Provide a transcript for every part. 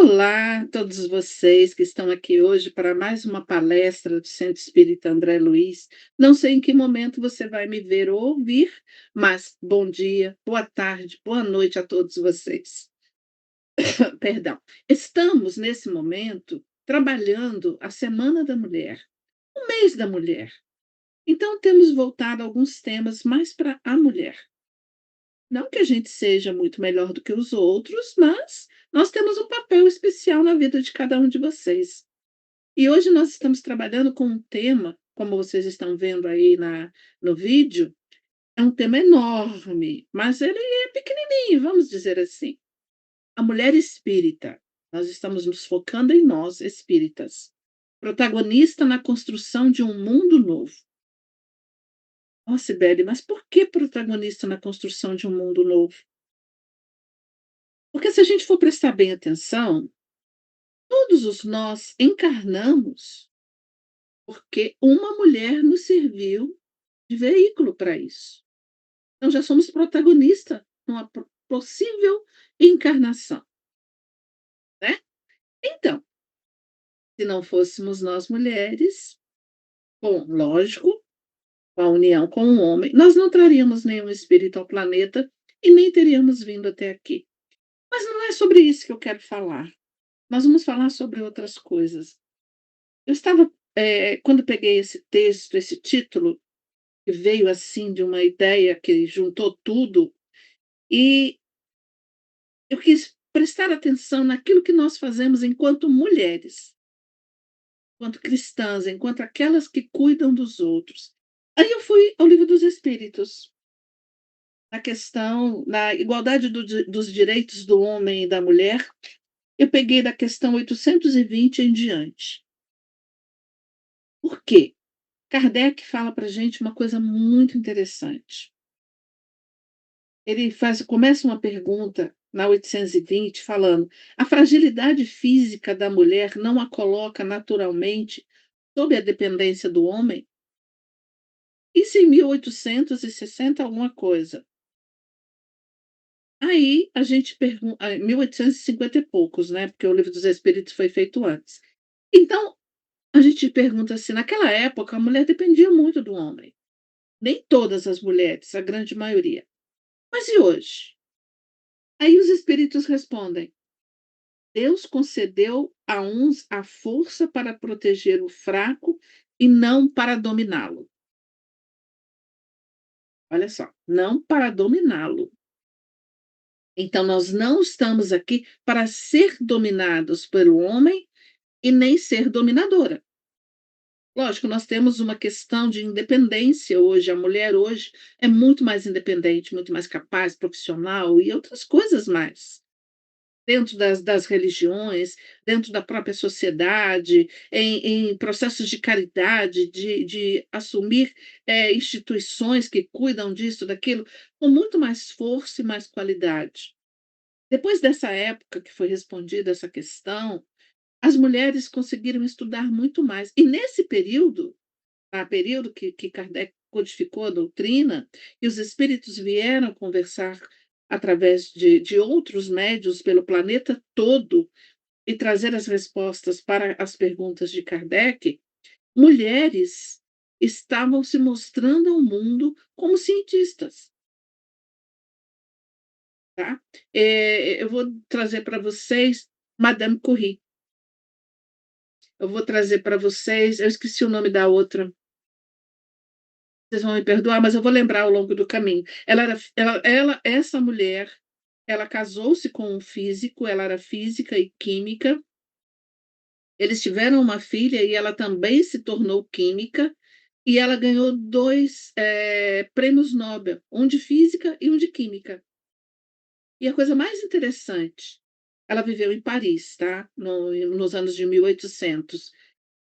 Olá a todos vocês que estão aqui hoje para mais uma palestra do Centro Espírita André Luiz. Não sei em que momento você vai me ver ou ouvir, mas bom dia, boa tarde, boa noite a todos vocês. Perdão. Estamos, nesse momento, trabalhando a Semana da Mulher, o mês da mulher. Então, temos voltado a alguns temas mais para a mulher. Não que a gente seja muito melhor do que os outros, mas nós temos um papel especial na vida de cada um de vocês. E hoje nós estamos trabalhando com um tema, como vocês estão vendo aí no vídeo, é um tema enorme, mas ele é pequenininho, vamos dizer assim. A mulher espírita. Nós estamos nos focando em nós, espíritas. Protagonista na construção de um mundo novo. Ó, Sibeli, mas por que protagonista na construção de um mundo novo? Porque se a gente for prestar bem atenção, todos os nós encarnamos porque uma mulher nos serviu de veículo para isso. Então já somos protagonista numa possível encarnação, né. Então, se não fôssemos nós mulheres, bom, lógico, com a união com o homem, nós não traríamos nenhum espírito ao planeta e nem teríamos vindo até aqui. Mas não é sobre isso que eu quero falar. Nós vamos falar sobre outras coisas. Eu estava, quando peguei esse texto, esse título, que veio assim de uma ideia que juntou tudo, e eu quis prestar atenção naquilo que nós fazemos enquanto mulheres, enquanto cristãs, enquanto aquelas que cuidam dos outros. Aí eu fui ao Livro dos Espíritos, na questão na igualdade dos direitos do homem e da mulher, eu peguei da questão 820 em diante. Por quê? Kardec fala para a gente uma coisa muito interessante. Ele começa uma pergunta na 820 falando: "A fragilidade física da mulher não a coloca naturalmente sob a dependência do homem?" Isso em 1860 alguma coisa. Aí a gente pergunta, 1850 e poucos, né, porque o Livro dos Espíritos foi feito antes. Então, a gente pergunta assim, naquela época a mulher dependia muito do homem. Nem todas as mulheres, a grande maioria. Mas e hoje? Aí os espíritos respondem: Deus concedeu a uns a força para proteger o fraco e não para dominá-lo. Olha só, não para dominá-lo. Então, nós não estamos aqui para ser dominados pelo homem e nem ser dominadora. Lógico, nós temos uma questão de independência hoje. A mulher hoje é muito mais independente, muito mais capaz, profissional e outras coisas mais. Dentro das religiões, dentro da própria sociedade, em processos de caridade, de assumir, instituições que cuidam disso, daquilo, com muito mais força e mais qualidade. Depois dessa época que foi respondida essa questão, as mulheres conseguiram estudar muito mais. E nesse período, período que Kardec codificou a doutrina, e os espíritos vieram conversar através de outros médios pelo planeta todo e trazer as respostas para as perguntas de Kardec, mulheres estavam se mostrando ao mundo como cientistas, tá. Eu vou trazer para vocês Madame Curie, eu vou trazer para vocês, eu esqueci o nome da outra. Vocês vão me perdoar, mas eu vou lembrar ao longo do caminho. Essa mulher, ela casou-se com um físico, ela era física e química, eles tiveram uma filha e ela também se tornou química, e ela ganhou 2 prêmios Nobel, um de física e um de química. E a coisa mais interessante, ela viveu em Paris, tá, nos anos de 1800.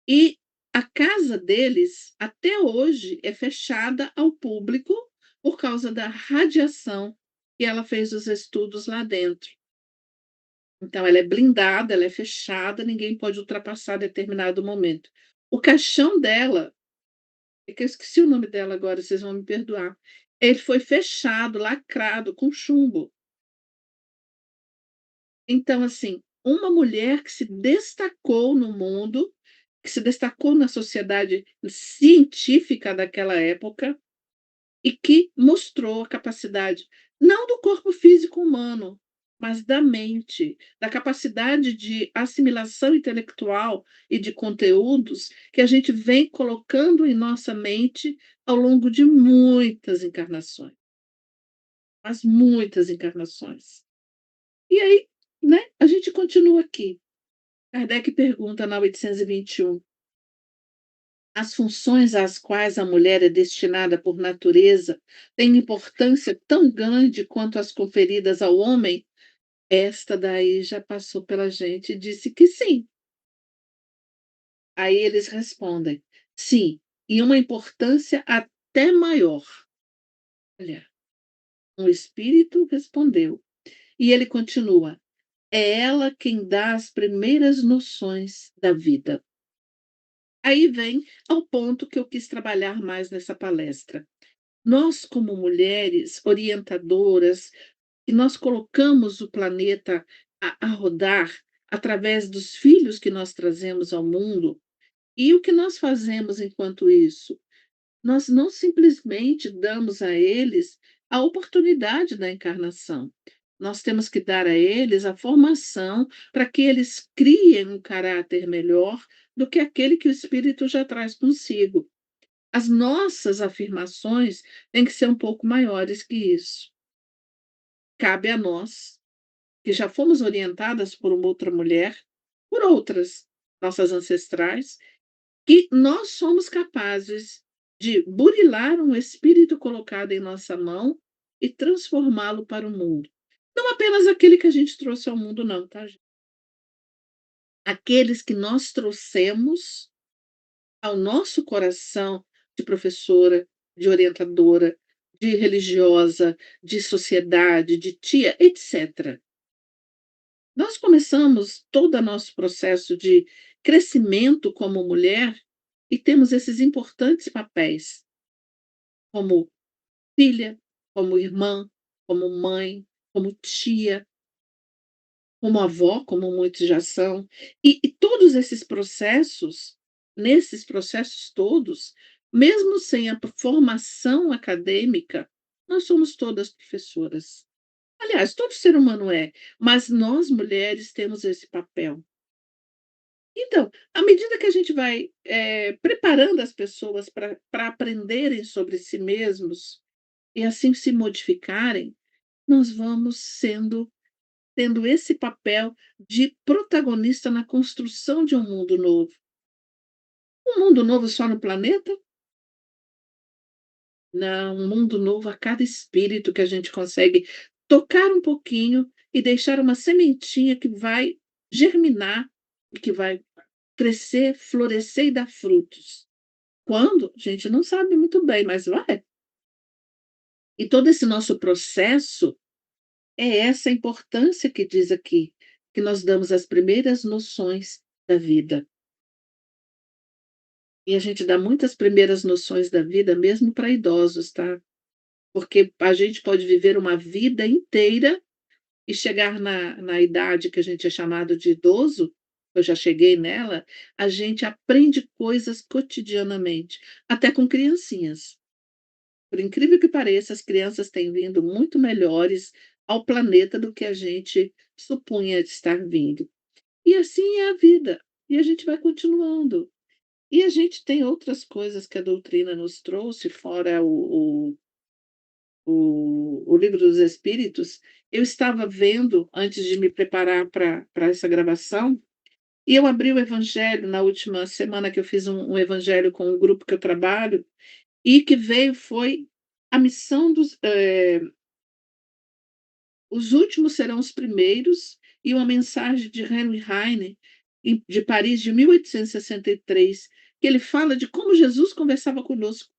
E a casa deles, até hoje, é fechada ao público por causa da radiação, e ela fez os estudos lá dentro. Então ela é blindada, ela é fechada, ninguém pode ultrapassar determinado momento. O caixão dela, é que eu esqueci o nome dela agora, vocês vão me perdoar, ele foi fechado, lacrado com chumbo. Então, assim, uma mulher que se destacou no mundo, que se destacou na sociedade científica daquela época e que mostrou a capacidade, não do corpo físico humano, mas da mente, da capacidade de assimilação intelectual e de conteúdos que a gente vem colocando em nossa mente ao longo de muitas encarnações, mas muitas encarnações. E aí, né, a gente continua aqui. Kardec pergunta na 821: as funções às quais a mulher é destinada por natureza têm importância tão grande quanto as conferidas ao homem? Esta daí já passou pela gente e disse que sim. Aí eles respondem: sim, e uma importância até maior. Olha, um espírito respondeu. E ele continua: é ela quem dá as primeiras noções da vida. Aí vem ao ponto que eu quis trabalhar mais nessa palestra. Nós, como mulheres orientadoras, e nós colocamos o planeta a rodar através dos filhos que nós trazemos ao mundo, e o que nós fazemos enquanto isso? Nós não simplesmente damos a eles a oportunidade da encarnação. Nós temos que dar a eles a formação para que eles criem um caráter melhor do que aquele que o espírito já traz consigo. As nossas afirmações têm que ser um pouco maiores que isso. Cabe a nós, que já fomos orientadas por uma outra mulher, por outras nossas ancestrais, que nós somos capazes de burilar um espírito colocado em nossa mão e transformá-lo para o mundo. Não apenas aquele que a gente trouxe ao mundo, não, tá, gente? Aqueles que nós trouxemos ao nosso coração de professora, de orientadora, de religiosa, de sociedade, de tia, etc. Nós começamos todo o nosso processo de crescimento como mulher e temos esses importantes papéis, como filha, como irmã, como mãe, como tia, como avó, como muitos já são. E todos esses processos, nesses processos todos, mesmo sem a formação acadêmica, nós somos todas professoras. Aliás, todo ser humano é, mas nós mulheres temos esse papel. Então, à medida que a gente vai, preparando as pessoas para aprenderem sobre si mesmos e assim se modificarem, nós vamos tendo esse papel de protagonista na construção de um mundo novo. Um mundo novo só no planeta? Não, um mundo novo a cada espírito que a gente consegue tocar um pouquinho e deixar uma sementinha que vai germinar e que vai crescer, florescer e dar frutos. Quando? A gente não sabe muito bem, mas vai. E todo esse nosso processo é essa importância que diz aqui, que nós damos as primeiras noções da vida. E a gente dá muitas primeiras noções da vida mesmo para idosos, tá? Porque a gente pode viver uma vida inteira e chegar na idade que a gente é chamado de idoso, eu já cheguei nela, a gente aprende coisas cotidianamente, até com criancinhas. Por incrível que pareça, as crianças têm vindo muito melhores ao planeta do que a gente supunha estar vindo. E assim é a vida, e a gente vai continuando. E a gente tem outras coisas que a doutrina nos trouxe, fora o Livro dos Espíritos. Eu estava vendo, antes de me preparar para essa gravação, e eu abri o Evangelho na última semana que eu fiz um Evangelho com um grupo que eu trabalho, e que veio foi a missão os últimos serão os primeiros, e uma mensagem de Henry Heine, de Paris, de 1863, que ele fala de como Jesus conversava conosco,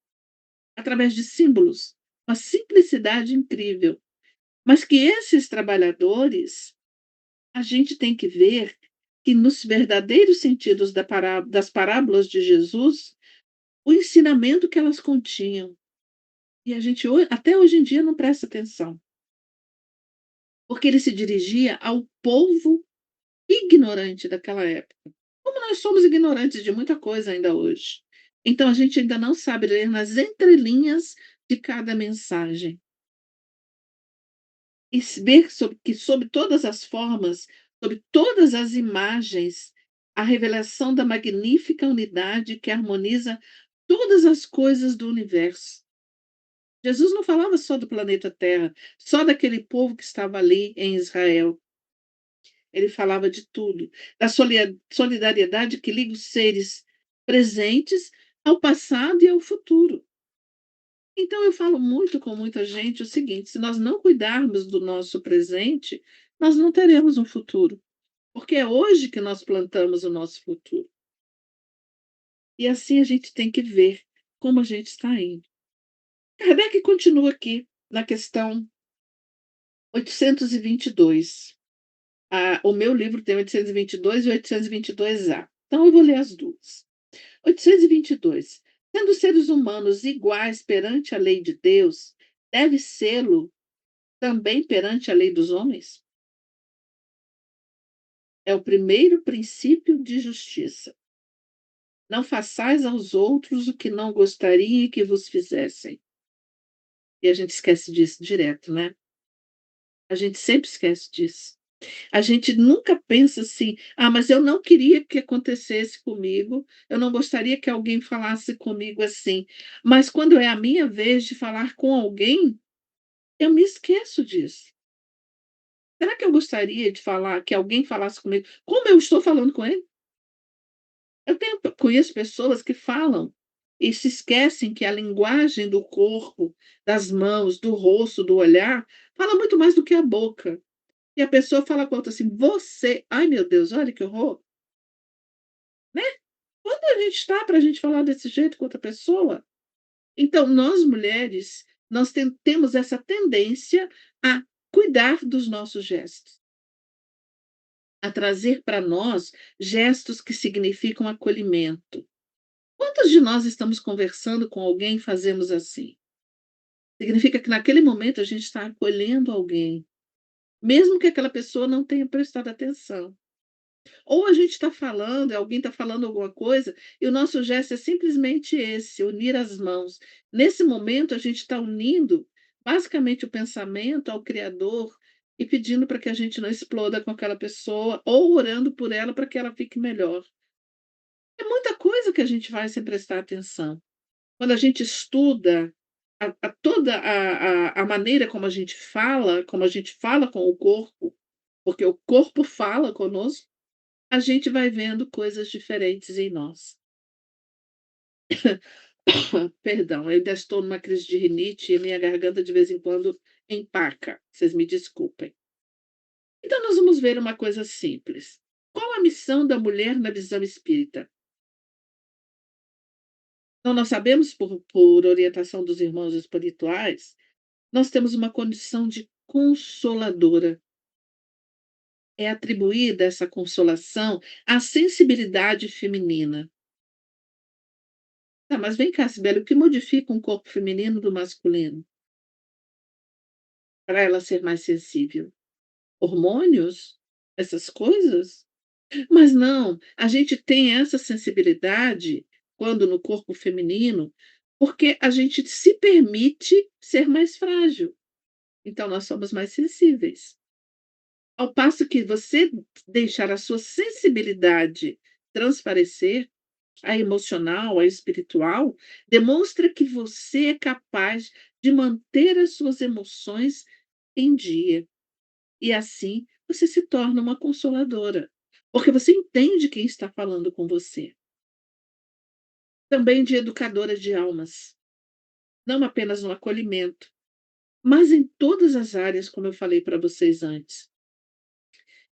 através de símbolos, uma simplicidade incrível. Mas que esses trabalhadores, a gente tem que ver que nos verdadeiros sentidos das parábolas de Jesus, o ensinamento que elas continham. E a gente até hoje em dia não presta atenção, porque ele se dirigia ao povo ignorante daquela época, como nós somos ignorantes de muita coisa ainda hoje. Então a gente ainda não sabe ler nas entrelinhas de cada mensagem. E ver sobre todas as formas, sobre todas as imagens, a revelação da magnífica unidade que harmoniza todas as coisas do universo. Jesus não falava só do planeta Terra, só daquele povo que estava ali em Israel. Ele falava de tudo, da solidariedade que liga os seres presentes ao passado e ao futuro. Então eu falo muito com muita gente o seguinte: se nós não cuidarmos do nosso presente, nós não teremos um futuro, porque é hoje que nós plantamos o nosso futuro. E assim a gente tem que ver como a gente está indo. Kardec continua aqui na questão 822. O meu livro tem 822 e 822A. Então eu vou ler as duas. 822. Sendo seres humanos iguais perante a lei de Deus, deve sê-lo também perante a lei dos homens? É o primeiro princípio de justiça. Não façais aos outros o que não gostaria que vos fizessem. E a gente esquece disso direto, né? A gente sempre esquece disso. A gente nunca pensa assim: "Ah, mas eu não queria que acontecesse comigo, eu não gostaria que alguém falasse comigo assim", mas quando é a minha vez de falar com alguém, eu me esqueço disso. Será que eu gostaria de falar que alguém falasse comigo como eu estou falando com ele? Conheço pessoas que falam e se esquecem que a linguagem do corpo, das mãos, do rosto, do olhar, fala muito mais do que a boca. E a pessoa fala com a outra assim: "Você", ai meu Deus, olha que horror, né. Quando a gente está para a gente falar desse jeito com outra pessoa? Então nós mulheres, nós temos essa tendência a cuidar dos nossos gestos, a trazer para nós gestos que significam acolhimento. Quantas de nós estamos conversando com alguém e fazemos assim? Significa que naquele momento a gente está acolhendo alguém, mesmo que aquela pessoa não tenha prestado atenção. Ou a gente está falando, alguém está falando alguma coisa, e o nosso gesto é simplesmente esse, unir as mãos. Nesse momento, a gente está unindo basicamente o pensamento ao Criador e pedindo para que a gente não exploda com aquela pessoa, ou orando por ela para que ela fique melhor. É muita coisa que a gente faz sem prestar atenção. Quando a gente estuda toda a maneira como a gente fala com o corpo, porque o corpo fala conosco, a gente vai vendo coisas diferentes em nós. Perdão, eu ainda estou numa crise de rinite e minha garganta de vez em quando empaca, vocês me desculpem. Então nós vamos ver uma coisa simples. Qual a missão da mulher na visão espírita? Então nós sabemos por orientação dos irmãos espirituais, nós temos uma condição de consoladora. É atribuída essa consolação à sensibilidade feminina. Tá, mas vem cá, Sibeli, o que modifica um corpo feminino do masculino, para ela ser mais sensível? Hormônios? Essas coisas? Mas não, a gente tem essa sensibilidade quando no corpo feminino, porque a gente se permite ser mais frágil, então nós somos mais sensíveis. Ao passo que você deixar a sua sensibilidade transparecer, a emocional, a espiritual, demonstra que você é capaz de manter as suas emoções em dia. E assim você se torna uma consoladora, porque você entende quem está falando com você. Também de educadora de almas, não apenas no acolhimento, mas em todas as áreas, como eu falei para vocês antes.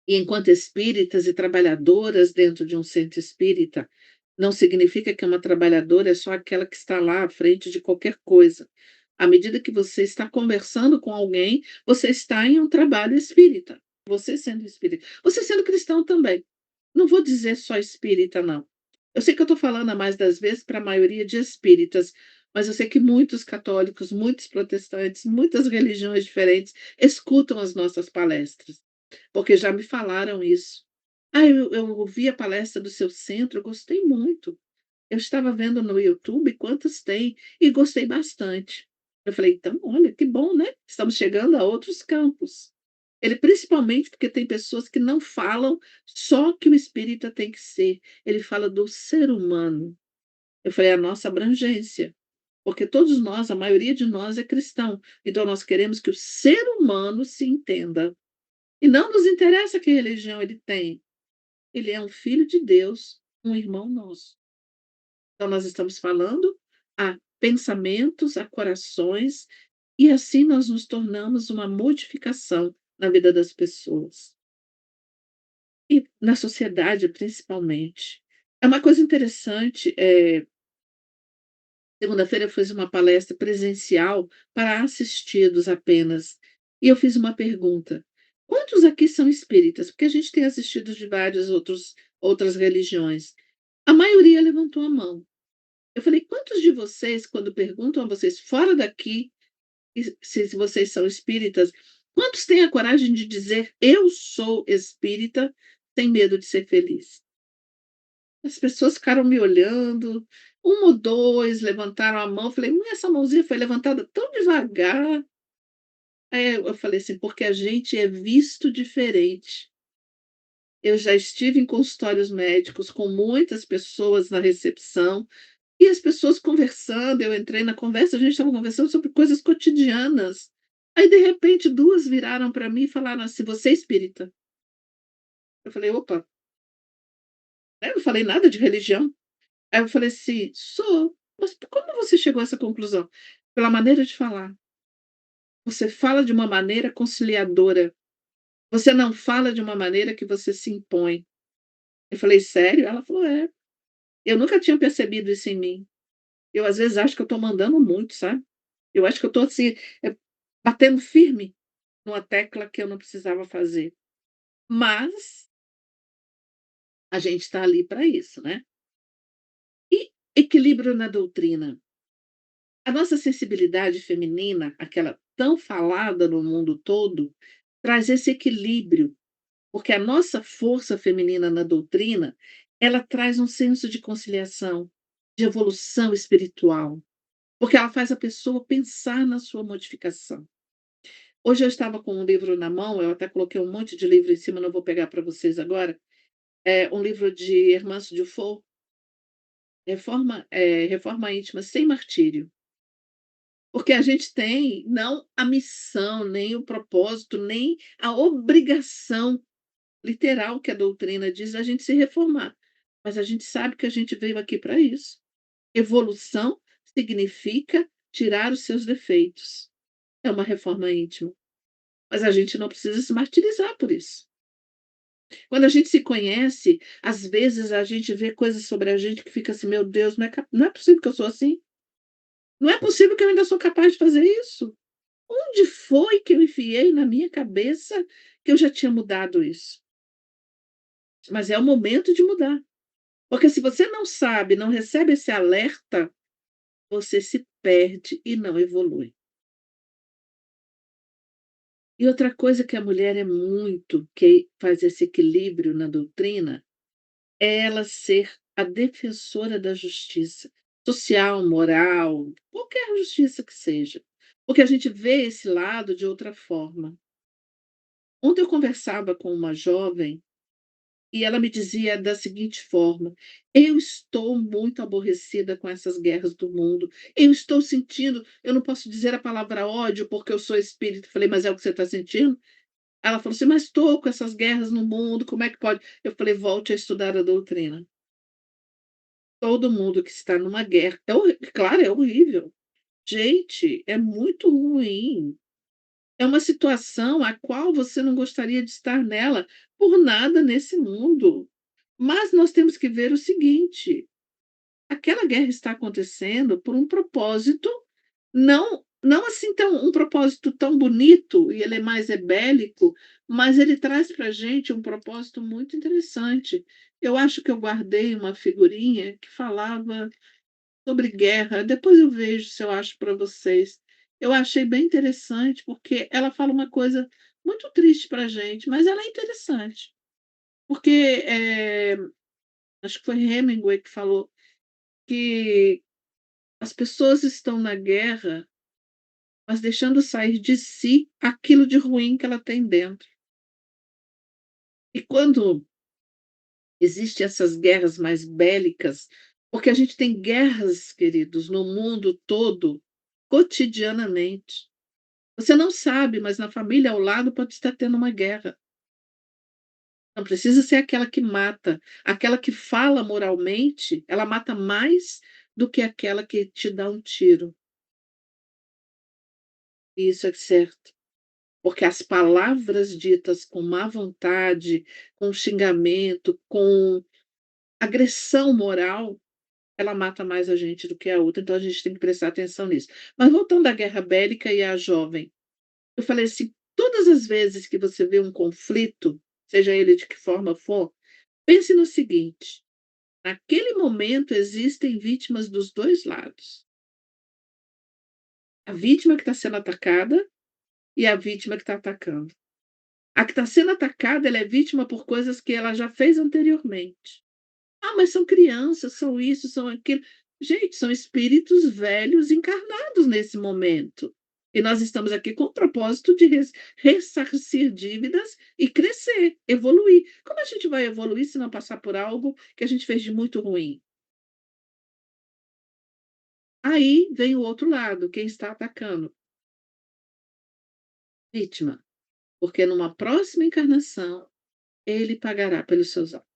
E enquanto espíritas e trabalhadoras dentro de um centro espírita, não significa que uma trabalhadora é só aquela que está lá à frente de qualquer coisa. À medida que você está conversando com alguém, você está em um trabalho espírita. Você sendo espírita. Você sendo cristão também. Não vou dizer só espírita, não. Eu sei que eu estou falando a mais das vezes para a maioria de espíritas, mas eu sei que muitos católicos, muitos protestantes, muitas religiões diferentes escutam as nossas palestras, porque já me falaram isso. "Ah, eu ouvi a palestra do seu centro, eu gostei muito. Eu estava vendo no YouTube quantos tem e gostei bastante". Eu falei: "Então, olha, que bom, né, estamos chegando a outros campos". Ele principalmente porque tem pessoas que não falam só que o espírita tem que ser, ele fala do ser humano. Eu falei: "A nossa abrangência", porque todos nós, a maioria de nós é cristão, então nós queremos que o ser humano se entenda. E não nos interessa que religião ele tem, ele é um filho de Deus, um irmão nosso. Então nós estamos falando a pensamentos, a corações, e assim nós nos tornamos uma modificação na vida das pessoas. E na sociedade, principalmente. É uma coisa interessante, segunda-feira eu fiz uma palestra presencial para assistidos apenas, e eu fiz uma pergunta: "Quantos aqui são espíritas?", porque a gente tem assistidos de várias outras religiões. A maioria levantou a mão. Eu falei: "Quantos de vocês, quando perguntam a vocês fora daqui, se vocês são espíritas, quantos têm a coragem de dizer: 'Eu sou espírita', sem medo de ser feliz?". As pessoas ficaram me olhando, 1 ou 2 levantaram a mão, falei: essa mãozinha foi levantada tão devagar". Aí eu falei assim: "Porque a gente é visto diferente". Eu já estive em consultórios médicos com muitas pessoas na recepção, e as pessoas conversando, eu entrei na conversa, a gente estava conversando sobre coisas cotidianas. Aí, de repente, 2 viraram para mim e falaram assim: "Você é espírita?". Eu falei: "Opa", né, eu não falei nada de religião. Aí eu falei assim: "Sou". "Mas como você chegou a essa conclusão?". "Pela maneira de falar. Você fala de uma maneira conciliadora. Você não fala de uma maneira que você se impõe". Eu falei: "Sério?". Ela falou: "É". Eu nunca tinha percebido isso em mim. Eu, às vezes, acho que eu estou mandando muito, sabe. Eu acho que eu estou, assim, batendo firme numa tecla que eu não precisava fazer. Mas a gente está ali para isso, né. E equilíbrio na doutrina. A nossa sensibilidade feminina, aquela tão falada no mundo todo, traz esse equilíbrio, porque a nossa força feminina na doutrina, ela traz um senso de conciliação, de evolução espiritual, porque ela faz a pessoa pensar na sua modificação. Hoje eu estava com um livro na mão, eu até coloquei um monte de livro em cima, não vou pegar para vocês agora, é um livro de Hermance Dufour, Reforma Íntima Sem Martírio. Porque a gente tem não a missão, nem o propósito, nem a obrigação literal que a doutrina diz, a gente se reformar, mas a gente sabe que a gente veio aqui para isso. Evolução significa tirar os seus defeitos. É uma reforma íntima, mas a gente não precisa se martirizar por isso. Quando a gente se conhece, às vezes a gente vê coisas sobre a gente que fica assim: "Meu Deus, não é possível que eu sou assim. Não é possível que eu ainda sou capaz de fazer isso". Onde foi que eu enfiei na minha cabeça que eu já tinha mudado isso? Mas é o momento de mudar, porque se você não sabe, não recebe esse alerta, você se perde e não evolui. E outra coisa que a mulher é muito, que faz esse equilíbrio na doutrina, é ela ser a defensora da justiça social, moral, qualquer justiça que seja, porque a gente vê esse lado de outra forma. Ontem eu conversava com uma jovem e ela me dizia da seguinte forma: "Eu estou muito aborrecida com essas guerras do mundo. Eu estou sentindo, eu não posso dizer a palavra ódio, porque eu sou espírita". Eu falei: "Mas é o que você está sentindo?". Ela falou assim: "Mas estou com essas guerras no mundo, como é que pode?". Eu falei: "Volte a estudar a doutrina. Todo mundo que está numa guerra é claro, é horrível. Gente, é muito ruim. É uma situação a qual você não gostaria de estar nela por nada nesse mundo. Mas nós temos que ver o seguinte: aquela guerra está acontecendo por um propósito, não assim tão um propósito tão bonito, e ele é mais bélico, mas ele traz para a gente um propósito muito interessante. Eu acho que eu guardei uma figurinha que falava sobre guerra, depois eu vejo se eu acho para vocês. Eu achei bem interessante, porque ela fala uma coisa muito triste para a gente, mas ela é interessante. Porque, acho que foi Hemingway que falou que as pessoas estão na guerra, mas deixando sair de si aquilo de ruim que ela tem dentro. E quando existem essas guerras mais bélicas, porque a gente tem guerras, queridos, no mundo todo, cotidianamente. Você não sabe, mas na família ao lado pode estar tendo uma guerra. Não precisa ser aquela que mata. Aquela que fala moralmente, ela mata mais do que aquela que te dá um tiro. E isso é certo. Porque as palavras ditas com má vontade, com xingamento, com agressão moral, ela mata mais a gente do que a outra, então a gente tem que prestar atenção nisso. Mas voltando à guerra bélica e à jovem, eu falei assim: todas as vezes que você vê um conflito, seja ele de que forma for, pense no seguinte: naquele momento existem vítimas dos 2 lados. A vítima que está sendo atacada e a vítima que está atacando. A que está sendo atacada, ela é vítima por coisas que ela já fez anteriormente. "Ah, mas são crianças, são isso, são aquilo". Gente, são espíritos velhos encarnados nesse momento. E nós estamos aqui com o propósito de ressarcir dívidas e crescer, evoluir. Como a gente vai evoluir se não passar por algo que a gente fez de muito ruim? Aí vem o outro lado, quem está atacando, vítima, porque numa próxima encarnação ele pagará pelos seus atos.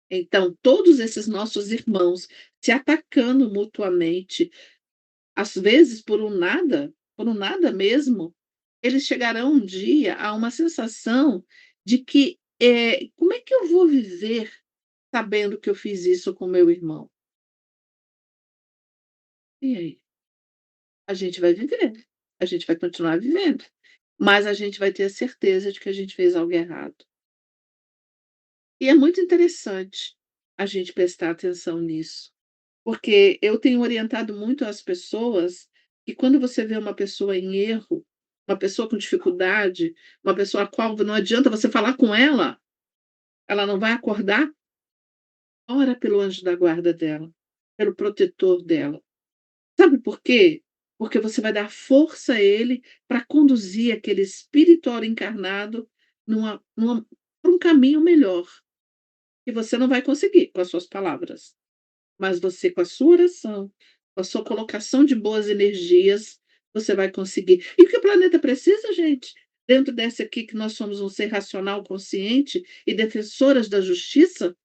Então, todos esses nossos irmãos se atacando mutuamente, às vezes por um nada mesmo, eles chegarão um dia a uma sensação de que, como é que eu vou viver sabendo que eu fiz isso com meu irmão? E aí? A gente vai viver, a gente vai continuar vivendo, mas a gente vai ter a certeza de que a gente fez algo errado. E é muito interessante a gente prestar atenção nisso, porque eu tenho orientado muito as pessoas que quando você vê uma pessoa em erro, uma pessoa com dificuldade, uma pessoa a qual não adianta você falar com ela não vai acordar, ora pelo anjo da guarda dela, pelo protetor dela. Sabe por quê? Porque você vai dar força a ele para conduzir aquele espírito encarnado pra um caminho melhor, que você não vai conseguir com as suas palavras. Mas você, com a sua oração, com a sua colocação de boas energias, você vai conseguir. E o que o planeta precisa, gente? Dentro dessa aqui que nós somos um ser racional, consciente e defensoras da justiça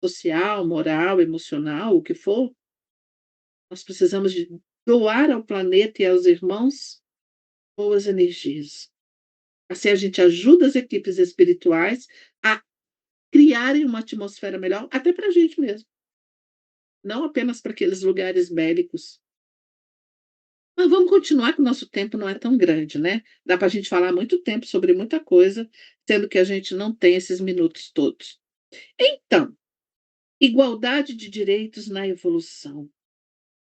social, moral, emocional, o que for, nós precisamos de doar ao planeta e aos irmãos boas energias. Assim a gente ajuda as equipes espirituais a criarem uma atmosfera melhor, até para a gente mesmo, não apenas para aqueles lugares bélicos. Mas vamos continuar que o nosso tempo não é tão grande, né. Dá para a gente falar muito tempo sobre muita coisa, sendo que a gente não tem esses minutos todos. Então, igualdade de direitos na evolução.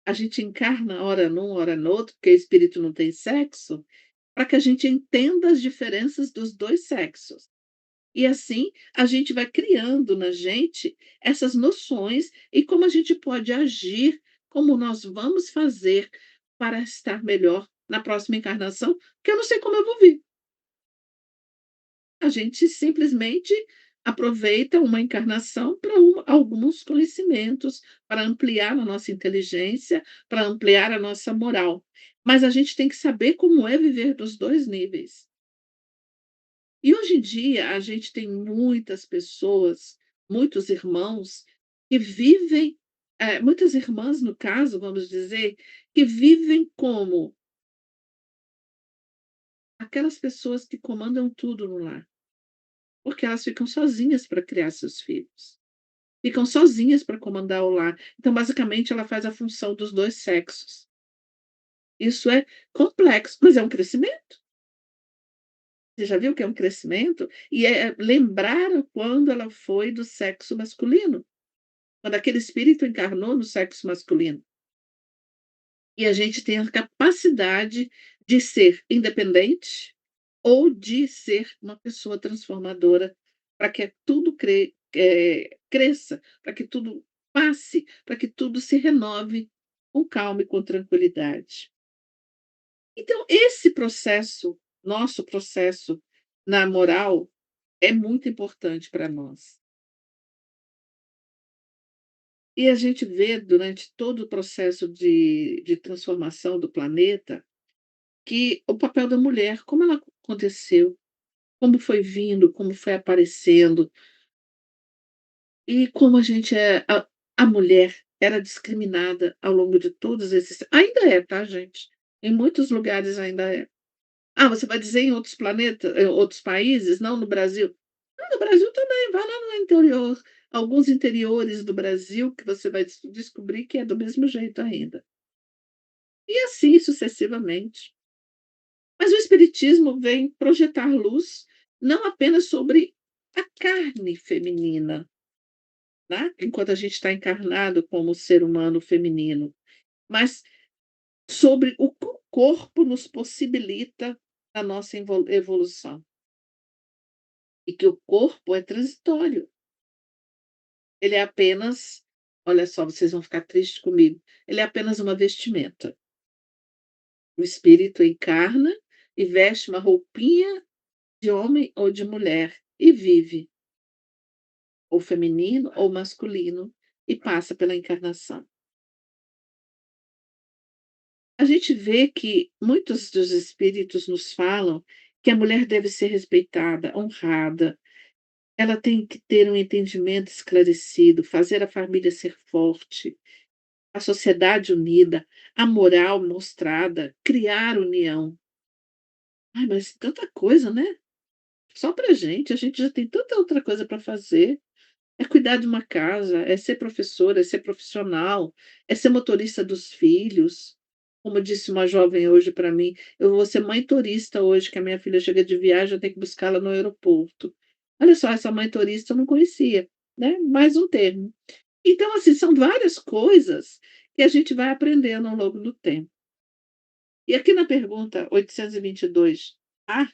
A gente encarna ora num, ora no outro, porque espírito não tem sexo, para que a gente entenda as diferenças dos 2 sexos. E assim, a gente vai criando na gente essas noções e como a gente pode agir, como nós vamos fazer para estar melhor na próxima encarnação, que eu não sei como eu vou vir. A gente simplesmente aproveita uma encarnação para alguns conhecimentos, para ampliar a nossa inteligência, para ampliar a nossa moral. Mas a gente tem que saber como é viver dos 2 níveis. E hoje em dia a gente tem muitas pessoas, muitos irmãos que vivem, muitas irmãs no caso, vamos dizer, que vivem como aquelas pessoas que comandam tudo no lar, porque elas ficam sozinhas para criar seus filhos, ficam sozinhas para comandar o lar. Então, basicamente, ela faz a função dos 2 sexos. Isso é complexo, mas é um crescimento. Você já viu que é um crescimento? E é lembrar quando ela foi do sexo masculino. Quando aquele espírito encarnou no sexo masculino. E a gente tem a capacidade de ser independente ou de ser uma pessoa transformadora para que tudo cresça, para que tudo passe, para que tudo se renove com calma e com tranquilidade. Então esse processo, nosso processo na moral, é muito importante para nós. E a gente vê durante todo o processo de transformação do planeta, que o papel da mulher, como ela aconteceu, como foi vindo, como foi aparecendo, e como a gente a mulher era discriminada ao longo de todos esses ainda é, tá, gente? Em muitos lugares ainda é. Ah, você vai dizer em outros planetas, outros países, não no Brasil? Ah, no Brasil também, vai lá no interior, alguns interiores do Brasil que você vai descobrir que é do mesmo jeito ainda. E assim sucessivamente. Mas o espiritismo vem projetar luz não apenas sobre a carne feminina, né, enquanto a gente está encarnado como ser humano feminino, mas sobre o que o corpo nos possibilita na nossa evolução. E que o corpo é transitório. Ele é apenas, olha só, vocês vão ficar tristes comigo, ele é apenas uma vestimenta. O espírito encarna e veste uma roupinha de homem ou de mulher e vive, ou feminino ou masculino, e passa pela encarnação. A gente vê que muitos dos espíritos nos falam que a mulher deve ser respeitada, honrada, ela tem que ter um entendimento esclarecido, fazer a família ser forte, a sociedade unida, a moral mostrada, criar união. Ai, mas tanta coisa, né? Só pra gente, a gente já tem tanta outra coisa para fazer. É cuidar de uma casa, é ser professora, é ser profissional, é ser motorista dos filhos. Como disse uma jovem hoje para mim: "Eu vou ser mãe turista hoje, que a minha filha chega de viagem, eu tenho que buscá-la no aeroporto". Olha só, essa mãe turista eu não conhecia, né, mais um termo. Então, assim, são várias coisas que a gente vai aprendendo ao longo do tempo. E aqui na pergunta 822A,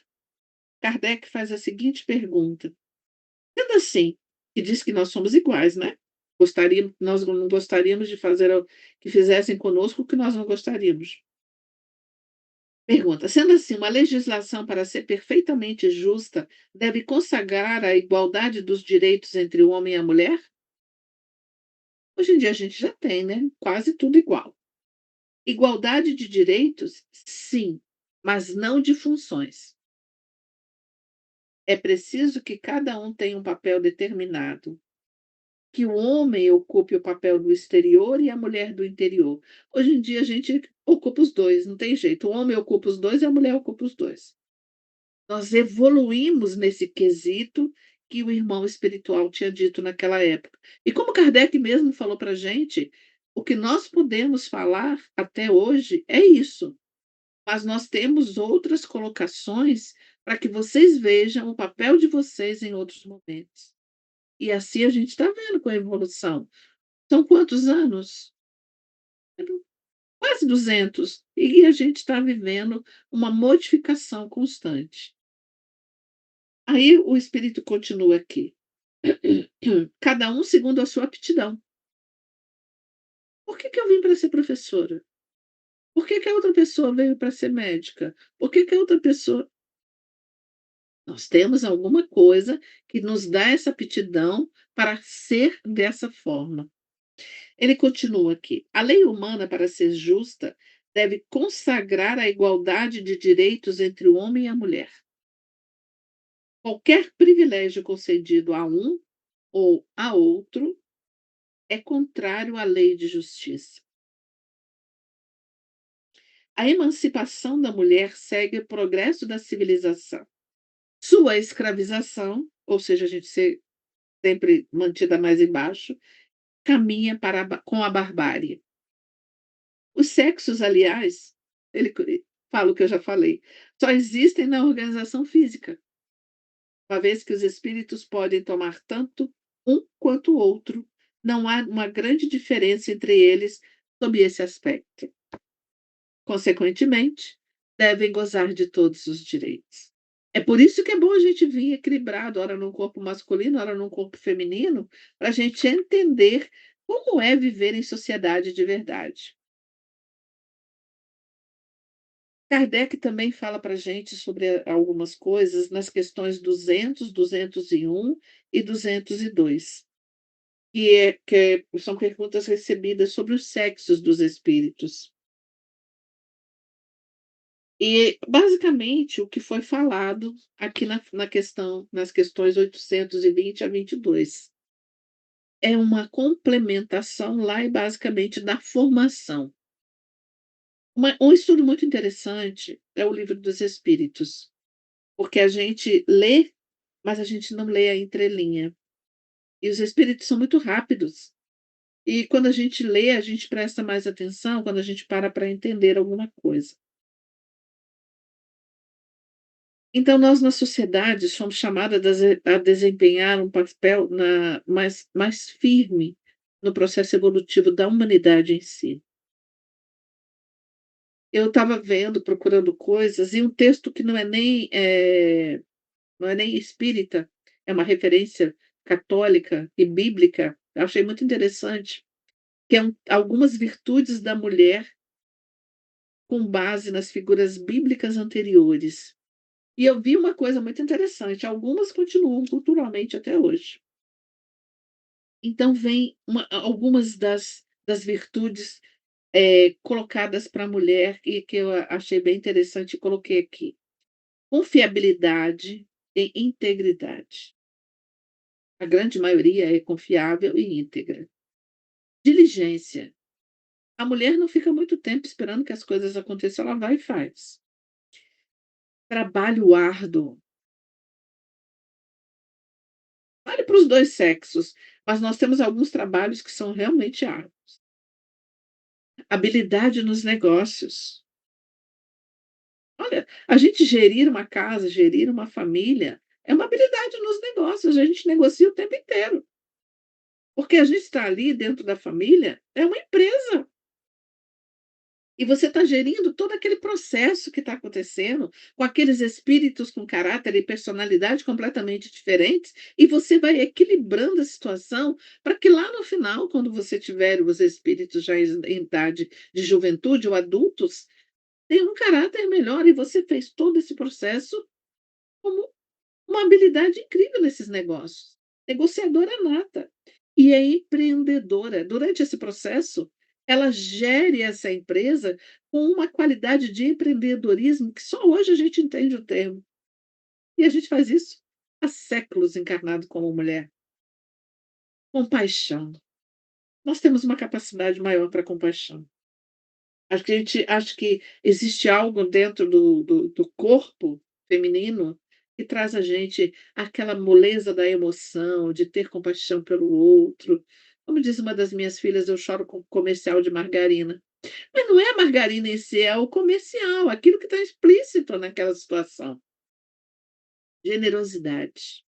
Kardec faz a seguinte pergunta: sendo assim, que diz que nós somos iguais, né? Nós não gostaríamos de fazer que fizessem conosco o que nós não gostaríamos. Pergunta: sendo assim, uma legislação para ser perfeitamente justa deve consagrar a igualdade dos direitos entre o homem e a mulher? Hoje em dia a gente já tem, né? Quase tudo igual. Igualdade de direitos, sim, mas não de funções. É preciso que cada um tenha um papel determinado. Que o homem ocupe o papel do exterior e a mulher do interior. Hoje em dia a gente ocupa os 2, não tem jeito. O homem ocupa os 2 e a mulher ocupa os 2. Nós evoluímos nesse quesito que o irmão espiritual tinha dito naquela época. E como Kardec mesmo falou para a gente, o que nós podemos falar até hoje é isso, mas nós temos outras colocações para que vocês vejam o papel de vocês em outros momentos. E assim a gente está vendo com a evolução. São quantos anos? Quase 200. E a gente está vivendo uma modificação constante. Aí o espírito continua aqui. Cada um segundo a sua aptidão. Por que que eu vim para ser professora? Por que que a outra pessoa veio para ser médica? Por que que a outra pessoa. Nós temos alguma coisa que nos dá essa aptidão para ser dessa forma. Ele continua aqui: a lei humana, para ser justa, deve consagrar a igualdade de direitos entre o homem e a mulher. Qualquer privilégio concedido a um ou a outro é contrário à lei de justiça. A emancipação da mulher segue o progresso da civilização. Sua escravização, ou seja, a gente ser sempre mantida mais embaixo, caminha com a barbárie. Os sexos, aliás, ele fala o que eu já falei, só existem na organização física, uma vez que os espíritos podem tomar tanto um quanto o outro, não há uma grande diferença entre eles sob esse aspecto. Consequentemente, devem gozar de todos os direitos. É por isso que é bom a gente vir equilibrado, ora num corpo masculino, ora num corpo feminino, para a gente entender como é viver em sociedade de verdade. Kardec também fala para a gente sobre algumas coisas nas questões 200, 201 e 202, são perguntas recebidas sobre os sexos dos espíritos. E, basicamente, o que foi falado aqui nas questões 820 a 22. É uma complementação lá e basicamente da formação. Um estudo muito interessante é o Livro dos Espíritos, porque a gente lê, mas a gente não lê a entrelinha. E os espíritos são muito rápidos. E quando a gente lê, a gente presta mais atenção quando a gente para entender alguma coisa. Então nós na sociedade somos chamadas a desempenhar um papel mais firme no processo evolutivo da humanidade em si. Eu estava vendo, procurando coisas, e um texto que não é nem espírita, é uma referência católica e bíblica, eu achei muito interessante, que é algumas virtudes da mulher com base nas figuras bíblicas anteriores. E eu vi uma coisa muito interessante, algumas continuam culturalmente até hoje. Então vem algumas das virtudes, colocadas para a mulher e que eu achei bem interessante e coloquei aqui. Confiabilidade e integridade. A grande maioria é confiável e íntegra. Diligência. A mulher não fica muito tempo esperando que as coisas aconteçam, ela vai e faz. Trabalho árduo. Vale para os 2 sexos, mas nós temos alguns trabalhos que são realmente árduos. Habilidade nos negócios. Olha, a gente gerir uma casa, gerir uma família, é uma habilidade nos negócios, a gente negocia o tempo inteiro. Porque a gente está ali dentro da família, é uma empresa. E você está gerindo todo aquele processo que está acontecendo, com aqueles espíritos com caráter e personalidade completamente diferentes, e você vai equilibrando a situação para que lá no final, quando você tiver os espíritos já em idade de juventude ou adultos, tenham um caráter melhor. E você fez todo esse processo como uma habilidade incrível nesses negócios. Negociadora nata. E é empreendedora. Durante esse processo, ela gere essa empresa com uma qualidade de empreendedorismo que só hoje a gente entende o termo. E a gente faz isso há séculos encarnado como mulher. Compaixão. Nós temos uma capacidade maior para compaixão. Acho que existe algo dentro do corpo feminino que traz a gente aquela moleza da emoção, de ter compaixão pelo outro. Como diz uma das minhas filhas: "Eu choro com comercial de margarina". Mas não é a margarina em si, é o comercial, aquilo que está explícito naquela situação. Generosidade.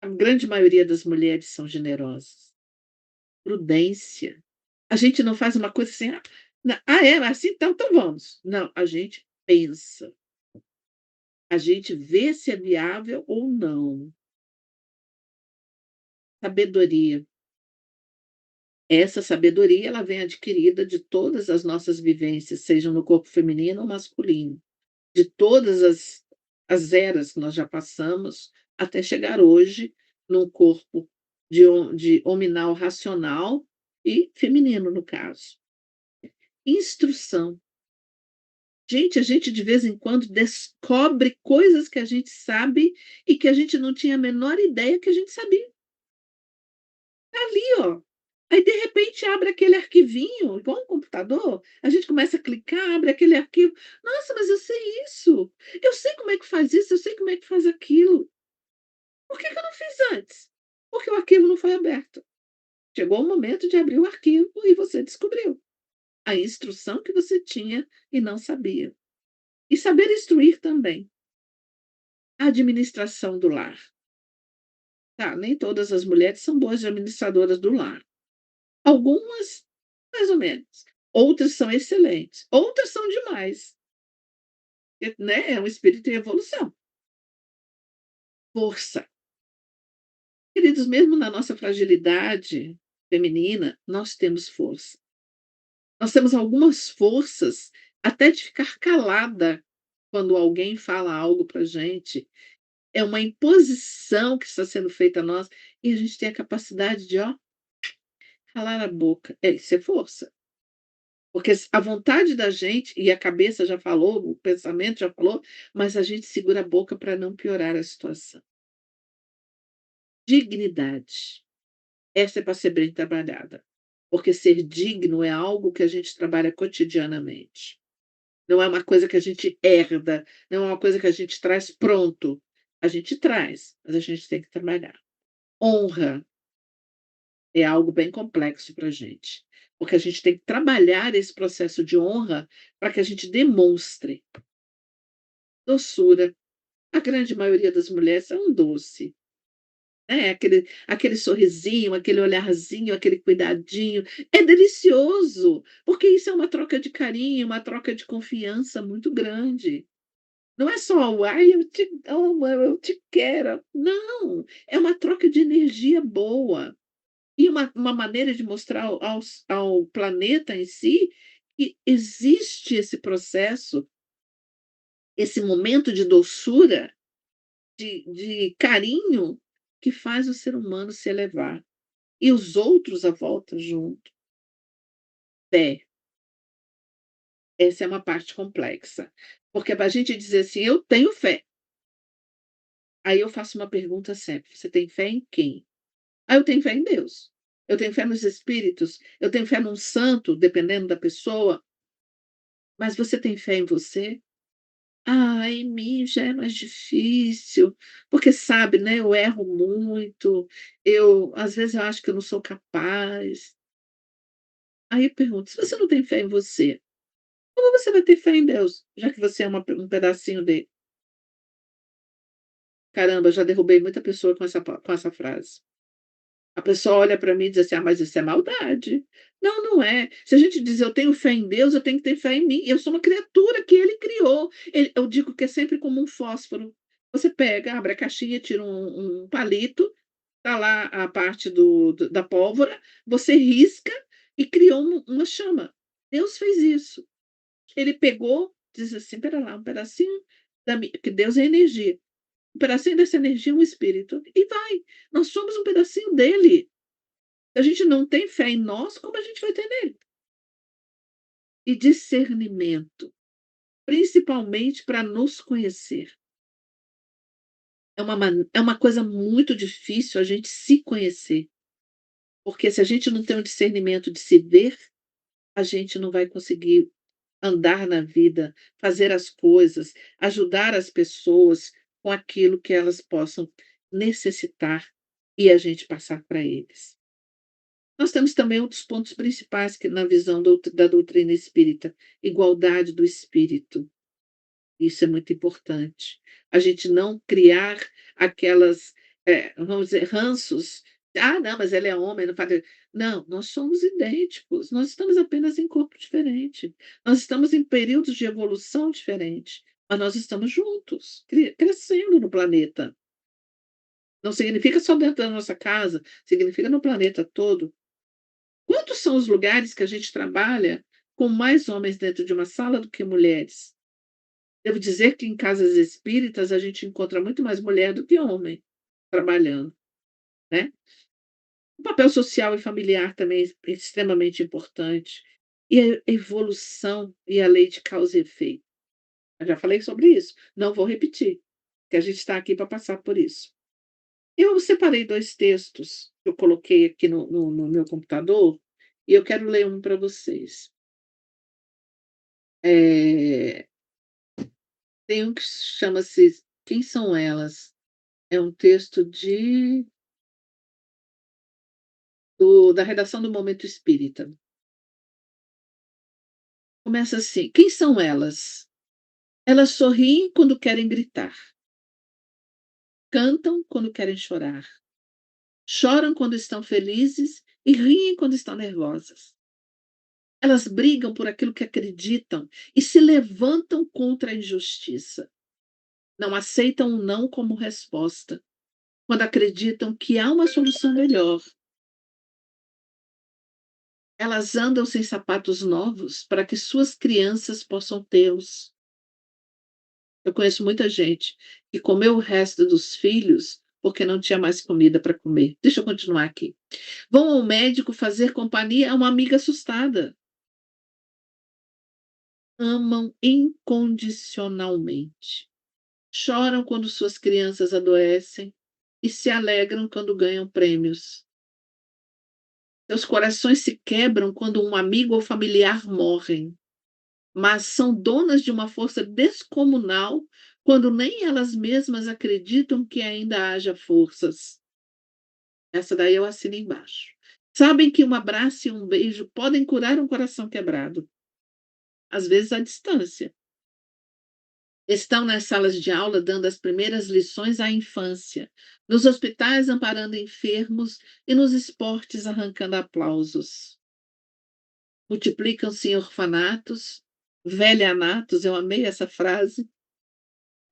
A grande maioria das mulheres são generosas. Prudência. A gente não faz uma coisa assim: é assim? Então vamos". Não, a gente pensa, a gente vê se é viável ou não. Sabedoria. Essa sabedoria, ela vem adquirida de todas as nossas vivências, sejam no corpo feminino ou masculino, de todas as eras que nós já passamos, até chegar hoje num corpo de hominal racional e feminino, no caso. Instrução. Gente, a gente de vez em quando descobre coisas que a gente sabe e que a gente não tinha a menor ideia que a gente sabia. Tá ali, ó. Aí de repente abre aquele arquivinho, igual um computador, a gente começa a clicar, abre aquele arquivo. Nossa, mas eu sei isso. Eu sei como é que faz isso, eu sei como é que faz aquilo. Por que que eu não fiz antes? Porque o arquivo não foi aberto. Chegou o momento de abrir o arquivo e você descobriu a instrução que você tinha e não sabia. E saber instruir também. A administração do lar. Tá, nem todas as mulheres são boas administradoras do lar. Algumas, mais ou menos. Outras são excelentes. Outras são demais. né, é um espírito em evolução. Força. Queridos, mesmo na nossa fragilidade feminina, nós temos força. Nós temos algumas forças até de ficar calada quando alguém fala algo pra gente. É uma imposição que está sendo feita a nós, e a gente tem a capacidade de, ó, calar a boca. É, isso é força. Porque a vontade da gente e a cabeça já falou, o pensamento já falou, mas a gente segura a boca para não piorar a situação. Dignidade. Essa é para ser bem trabalhada, porque ser digno é algo que a gente trabalha cotidianamente. Não é uma coisa que a gente herda, não é uma coisa que a gente traz pronto. A gente traz, mas a gente tem que trabalhar. Honra é algo bem complexo para a gente, porque a gente tem que trabalhar esse processo de honra para que a gente demonstre doçura. A grande maioria das mulheres é um doce, né, aquele sorrisinho, aquele olharzinho, aquele cuidadinho, é delicioso, porque isso é uma troca de carinho, uma troca de confiança muito grande. Não é só o: "Ai, eu te amo, eu te quero", não, é uma troca de energia boa, e uma maneira de mostrar ao planeta em si, que existe esse processo, esse momento de doçura, de carinho, que faz o ser humano se elevar, e os outros à volta junto. Fé, essa é uma parte complexa, porque para a gente dizer assim: "Eu tenho fé", aí eu faço uma pergunta sempre: "Você tem fé em quem?". "Ah, eu tenho fé em Deus, eu tenho fé nos espíritos, eu tenho fé num santo", dependendo da pessoa. "Mas você tem fé em você?". "Ah, em mim já é mais difícil, porque sabe, né, eu erro muito, eu às vezes eu acho que eu não sou capaz". Aí eu pergunto: "Se você não tem fé em você, como você vai ter fé em Deus, já que você é um pedacinho dele?". Caramba, já derrubei muita pessoa com essa frase. A pessoa olha para mim e diz assim: "Ah, mas isso é maldade". Não, não é. Se a gente diz: "Eu tenho fé em Deus", eu tenho que ter fé em mim. Eu sou uma criatura que ele criou. Eu digo que é sempre como um fósforo. Você pega, abre a caixinha, tira um palito, tá lá a parte da pólvora, você risca e criou uma chama. Deus fez isso. Ele pegou, diz assim: "Espera lá, um pedacinho da mi", porque Deus é energia. "Um pedacinho dessa energia é um espírito", e vai. Nós somos um pedacinho dele. Se a gente não tem fé em nós, como a gente vai ter nele? E discernimento, principalmente para nos conhecer. É uma coisa muito difícil a gente se conhecer, porque se a gente não tem o discernimento de se ver, a gente não vai conseguir andar na vida, fazer as coisas, ajudar as pessoas com aquilo que elas possam necessitar e a gente passar para eles. Nós temos também outros pontos principais que na visão da doutrina espírita, igualdade do espírito, isso é muito importante. A gente não criar aquelas, vamos dizer, ranços. "Ah, não, mas ele é homem, não pode", não, nós somos idênticos, nós estamos apenas em corpo diferente. Nós estamos em períodos de evolução diferente, mas nós estamos juntos, crescendo no planeta. Não significa só dentro da nossa casa, significa no planeta todo. Quantos são os lugares que a gente trabalha com mais homens dentro de uma sala do que mulheres? Devo dizer que em casas espíritas a gente encontra muito mais mulher do que homem trabalhando, né. O papel social e familiar também é extremamente importante. E a evolução e a lei de causa e efeito. Eu já falei sobre isso, não vou repetir, que a gente está aqui para passar por isso. Eu separei 2 textos que eu coloquei aqui no meu computador, e eu quero ler um para vocês. Eh Tem um que chama-se "Quem são elas?". É um texto da redação do Momento Espírita. Começa assim: "Quem são elas? Elas sorriem quando querem gritar, cantam quando querem chorar, choram quando estão felizes e riem quando estão nervosas. Elas brigam por aquilo que acreditam e se levantam contra a injustiça. Não aceitam o não como resposta, quando acreditam que há uma solução melhor. Elas andam sem sapatos novos para que suas crianças possam tê-los. Eu conheço muita gente que comeu o resto dos filhos porque não tinha mais comida para comer. Deixa eu continuar aqui. Vão ao médico fazer companhia a uma amiga assustada. Amam incondicionalmente. Choram quando suas crianças adoecem e se alegram quando ganham prêmios. Seus corações se quebram quando um amigo ou familiar morrem, mas são donas de uma força descomunal quando nem elas mesmas acreditam que ainda haja forças. Essa daí eu assino embaixo. Sabem que um abraço e um beijo podem curar um coração quebrado, às vezes à distância. Estão nas salas de aula dando as primeiras lições à infância, nos hospitais amparando enfermos e nos esportes arrancando aplausos. Multiplicam-se em orfanatos, velhanatos, eu amei essa frase,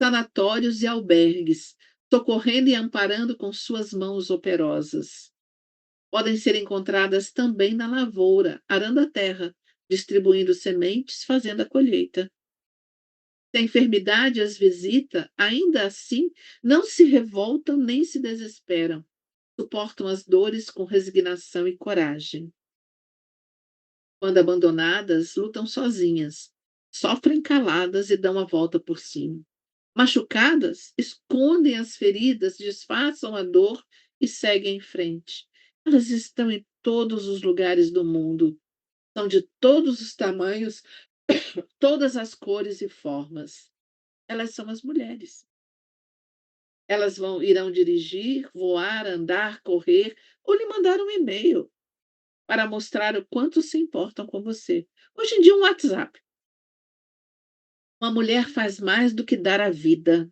sanatórios e albergues, socorrendo e amparando com suas mãos operosas. Podem ser encontradas também na lavoura, arando a terra, distribuindo sementes, fazendo a colheita. Se a enfermidade as visita, ainda assim, não se revoltam nem se desesperam. Suportam as dores com resignação e coragem. Quando abandonadas, lutam sozinhas, sofrem caladas e dão a volta por cima. Machucadas, escondem as feridas, disfarçam a dor e seguem em frente. Elas estão em todos os lugares do mundo, são de todos os tamanhos, todas as cores e formas. Elas são as mulheres. Elas irão dirigir, voar, andar, correr ou lhe mandar um e-mail para mostrar o quanto se importam com você. Hoje em dia, um WhatsApp. Uma mulher faz mais do que dar a vida.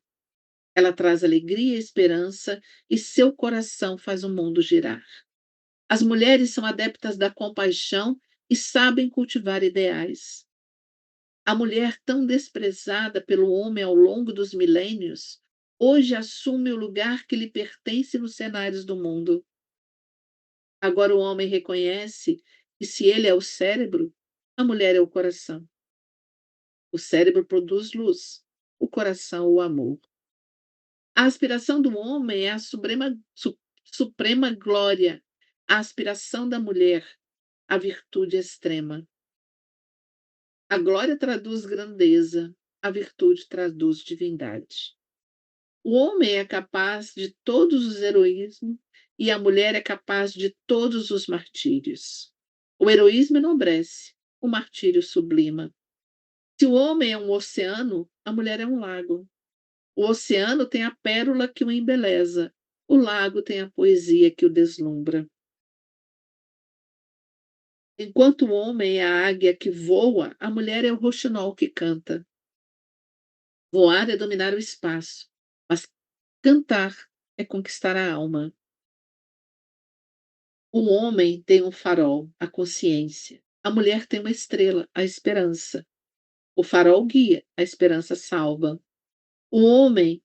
Ela traz alegria e esperança e seu coração faz o mundo girar. As mulheres são adeptas da compaixão e sabem cultivar ideais. A mulher, tão desprezada pelo homem ao longo dos milênios, hoje assume o lugar que lhe pertence nos cenários do mundo. Agora o homem reconhece que, se ele é o cérebro, a mulher é o coração. O cérebro produz luz, o coração, o amor. A aspiração do homem é a suprema glória, a aspiração da mulher, a virtude extrema. A glória traduz grandeza, a virtude traduz divindade. O homem é capaz de todos os heroísmos e a mulher é capaz de todos os martírios. O heroísmo enobrece, o martírio sublima. Se o homem é um oceano, a mulher é um lago. O oceano tem a pérola que o embeleza, o lago tem a poesia que o deslumbra. Enquanto o homem é a águia que voa, a mulher é o roxinol que canta. Voar é dominar o espaço, mas cantar é conquistar a alma. O homem tem um farol, a consciência. A mulher tem uma estrela, a esperança. O farol guia, a esperança salva. O homem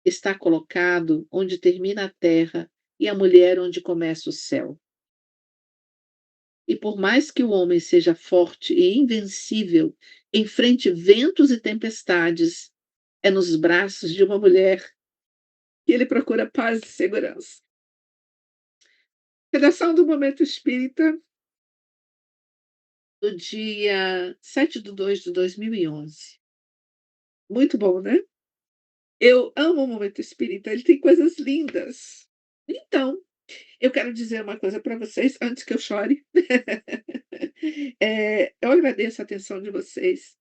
está colocado onde termina a terra e a mulher onde começa o céu. E por mais que o homem seja forte e invencível, enfrente ventos e tempestades, é nos braços de uma mulher que ele procura paz e segurança. Redação do Momento Espírita, do dia 7/2/2011. Muito bom, né? Eu amo o Momento Espírita, ele tem coisas lindas. Então, eu quero dizer uma coisa para vocês antes que eu chore. Eu agradeço a atenção de vocês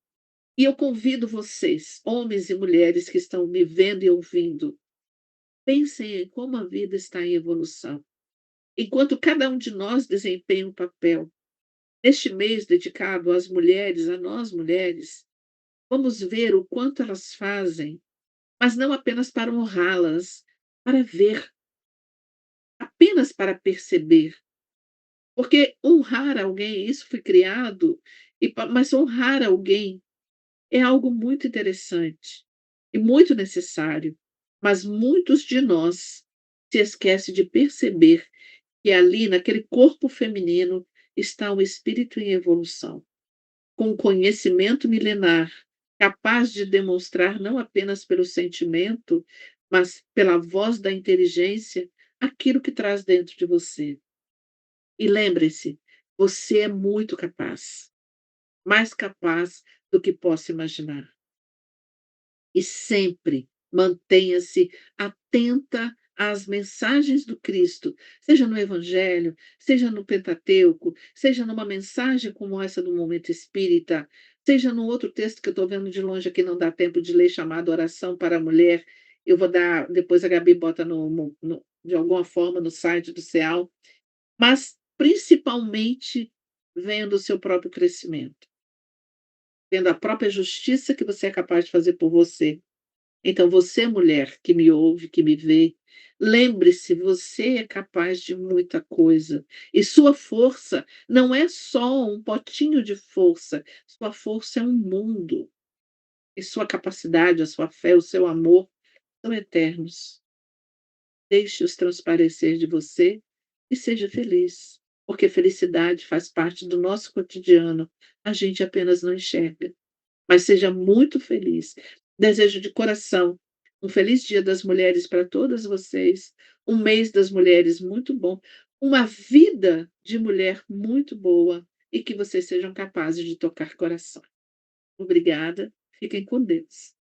e eu convido vocês, homens e mulheres que estão me vendo e ouvindo, pensem em como a vida está em evolução. Enquanto cada um de nós desempenha um papel, neste mês dedicado às mulheres, a nós mulheres, vamos ver o quanto elas fazem, mas não apenas para honrá-las, para ver, apenas para perceber. Porque honrar alguém, isso foi criado, mas honrar alguém é algo muito interessante e muito necessário, mas muitos de nós se esquece de perceber que ali naquele corpo feminino está um espírito em evolução, com conhecimento milenar, capaz de demonstrar não apenas pelo sentimento, mas pela voz da inteligência, aquilo que traz dentro de você. E lembre-se, você é muito capaz, mais capaz do que possa imaginar. E sempre mantenha-se atenta às mensagens do Cristo, seja no Evangelho, seja no Pentateuco, seja numa mensagem como essa do Momento Espírita, seja num outro texto que eu estou vendo de longe aqui, não dá tempo de ler, chamado Oração para a Mulher. Eu vou dar, depois a Gabi bota de alguma forma no site do CEAL, mas principalmente vendo o seu próprio crescimento, vendo a própria justiça que você é capaz de fazer por você. Então, você, mulher que me ouve, que me vê, lembre-se, você é capaz de muita coisa. E sua força não é só um potinho de força, sua força é um mundo. E sua capacidade, a sua fé, o seu amor são eternos. Deixe-os transparecer de você e seja feliz, porque felicidade faz parte do nosso cotidiano. A gente apenas não enxerga. Mas seja muito feliz. Desejo de coração um feliz Dia das Mulheres para todas vocês, um mês das mulheres muito bom, uma vida de mulher muito boa e que vocês sejam capazes de tocar coração. Obrigada, fiquem com Deus.